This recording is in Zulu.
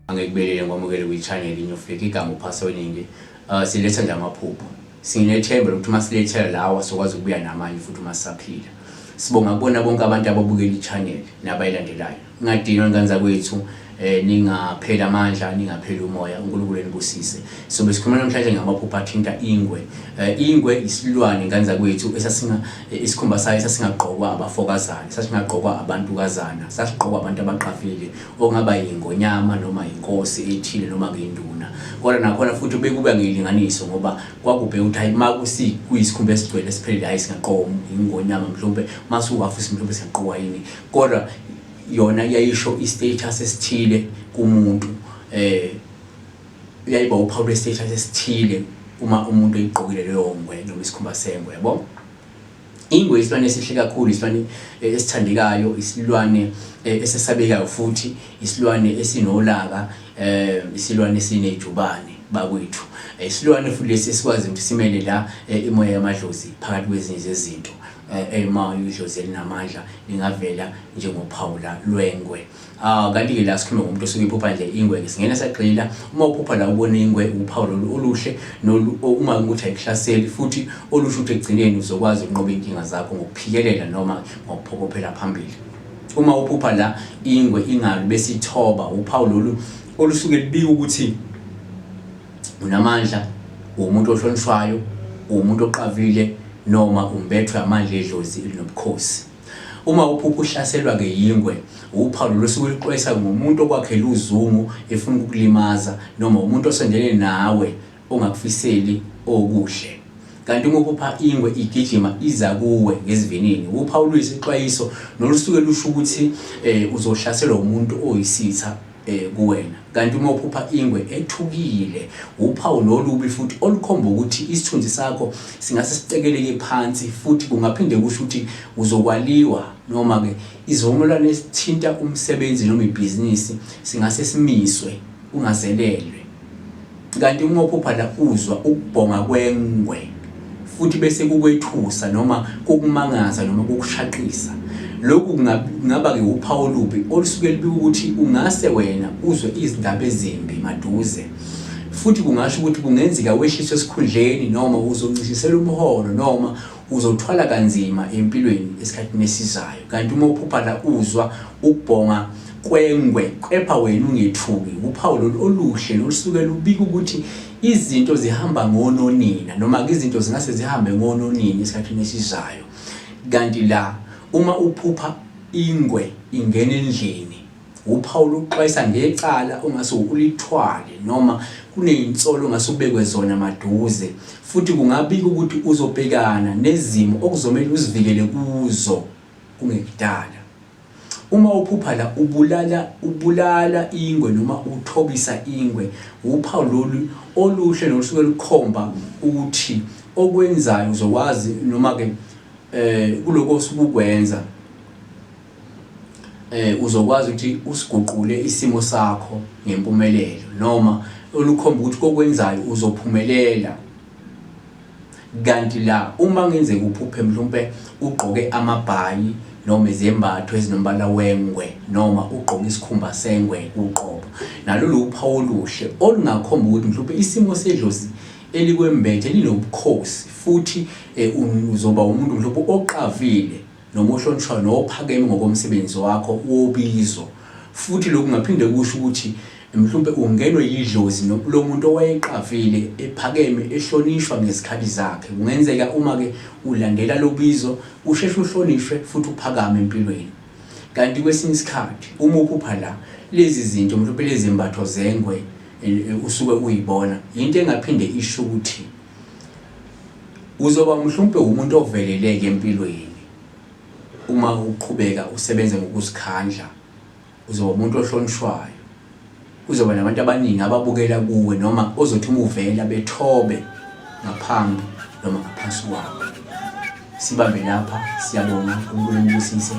Angekubelele ngomukele kwi-channel inyoflake igama uPastor Weningi. Siletha nje amaphupho. Sinethemba lokuthi masilethela lawa sokwazi ukubuya namanye futhi masaphila. Sibonga kubona bonke abantu ababukela i-channel nabayilandelayo. Ngadinwa nganza kwethu ningaphela amandla, ningaphela umoya, uNkulunkulu enibusise. So besikhuluma namhlanje ngamaphupho athinta ingwe. Ingwe isilwane nganza kwethu isikhumba sayo sasingaqokwa abafokazana, sasingaqokwa abantukazana, sasiqokwa abantu abaqafile okungaba yingonyama noma inkosi ethile noma nginduna. Kodwa nakhona futhi bekuba ngeyilinganiso ngoba kwakubheka ukuthi hayi makusi kuyisikhumba esigcwele siphelele hayi singaqokwa ingonyama mhlawumbe masukafusi mhlawumbe singaqokwa yini. Kodwa yona yayisho istatus esithile kumuntu, yayiba uphawu lwestatus esithile uma umuntu eyiqokile leyo ngwe noma isikhumba sengwe, yabo. Ingwe isilwane esihle kakhulu, isilwane esithandekayo, isilwane esesabekayo futhi isilwane esinolaka, isilwane esinejubane bakwethu. Isilwane futhi lesi sikwazi ukuthi simele la imoya yamadlozi phakathi kwezinye zezinto. Idlozi elinamandla lingavela njengophawu lwengwe. Kanti ke la sikhuluma ngomuntu osuke iphupha nje ingwe, singena sagxila uma uphupha la ubona ingwe uphawu oluhle uma ukuthi ayikuhlaseli futhi olusho ukuthi egcineni uzokwazi ukunqoba inkinga zakho ngokuphikelela noma ngokuphokophela phambili. Uma uphupha la ingwe ingalu bese ithoba uphawu lolu olusuke libika ukuthi unamandla, umuntu ohlonishwayo, umuntu oqavile noma umbethwe amandla edlozi elinobukhosi. Uma uphupha uhlaselwa ke yingwe uphawu losuke liqwesa ngomuntu okwakhela uzungu efuna ukukulimaza noma umuntu osondele nawe ongakufiseli okuhle. Kanti uma uphupha ingwe igijima iza kuwe ngezivinini uphawu luyisixwayiso nolusuke lusho ukuthi uzohlaselwa umuntu oyisitha kuwena. Kanti uma uphupha ingwe ethukile uphawu nolubi futhi olukhomba ukuthi isithunzi sakho singase sitekeleke phansi futhi kungaphinde kusho ukuthi uzokwaliwa noma ke izivumelwano esithinta umsebenzi noma ibhizinisi singase simiswe ungazelelwe. Kanti uma uphupha la uzwa ukubhonga kwengwe futhi bese kukwethusa noma kukumangaza noma kukushaqisa, lokhu kungaba ke uphawu olubi olusuke libika ukuthi ungase wena uzwe izindaba ezimbi maduze. Futhi kungasho ukuthi kungenzeka wehliswe esikhundleni noma uzoncishisela umholo noma uzothwala kanzima empilweni esikhathini esizayo. Kanti uma uphupha la uzwa ukubhonga kwengwe kepha wena ungethuki uphawu oluhle nolusuke lubika ukuthi izinto zihamba ngononina noma ke izinto zingase zihambe ngononina esikhathini esizayo. Kanti la uma uphupha ingwe ingena endlini uphawu luxwayisa ngecala ongase ulithwale noma kunezinsolo ongase ubekwe zona maduze. Futhi kungabika ukuthi uzobhekana nezimo okuzomela uzivikele kuzo kungekudala. Uma uphupha la ubulala ingwe noma uthobisa ingwe uphawu lolu oluhle nolusuke lukhomba ukuthi okwenzayo uzokwazi noma ke kuloko osukukwenza uzokwazi ukuthi usiguqule isimo sakho ngempumelelo noma olukhomba ukuthi kokwenzayo uzophumelela. Kanti la uma ngenzeka uphuphe mhlawumbe ugqoke amabhayi noma izembatho ezinombala wengwe noma ugqoke isikhumba sengwe uqobo, nalolu uphawu oluhle olungakhomba ukuthi mhlawumbe isimo sedlozi elikwembethe linobukhosi futhi uzoba umuntu mhlawumbe oqavile noma ohlonishwayo nophakeme ngokomsebenzi wakho wobizo. Futhi lokhu kungaphinde kusho ukuthi mhlawumbe ungenwe yidlozi lo muntu owayeqavile ephakeme ehlonishwa ngesikhathi zakhe. Kungenzeka uma ke ulandela lobizo usheshe uhlonishwe futhi uphakame empilweni. Kanti kwesinye isikhathi uma uphupha la lezi zinto mhlawumbe lezi zembatho zengwe usuke uyibona into engaphinde isho ukuthi uzoba mhlawumbe umuntu oveleleke empilweni. Uma uqhubeka usebenze ngokuzikhandla uzoba umuntu ohlonishwayo, uzoba nabantu abaningi ababukela kuwe noma ozothi uma uvela bethobe ngaphambi noma ngaphansi kwakho. Sibambe lapha, siyabonga uNkulunkulu embusise.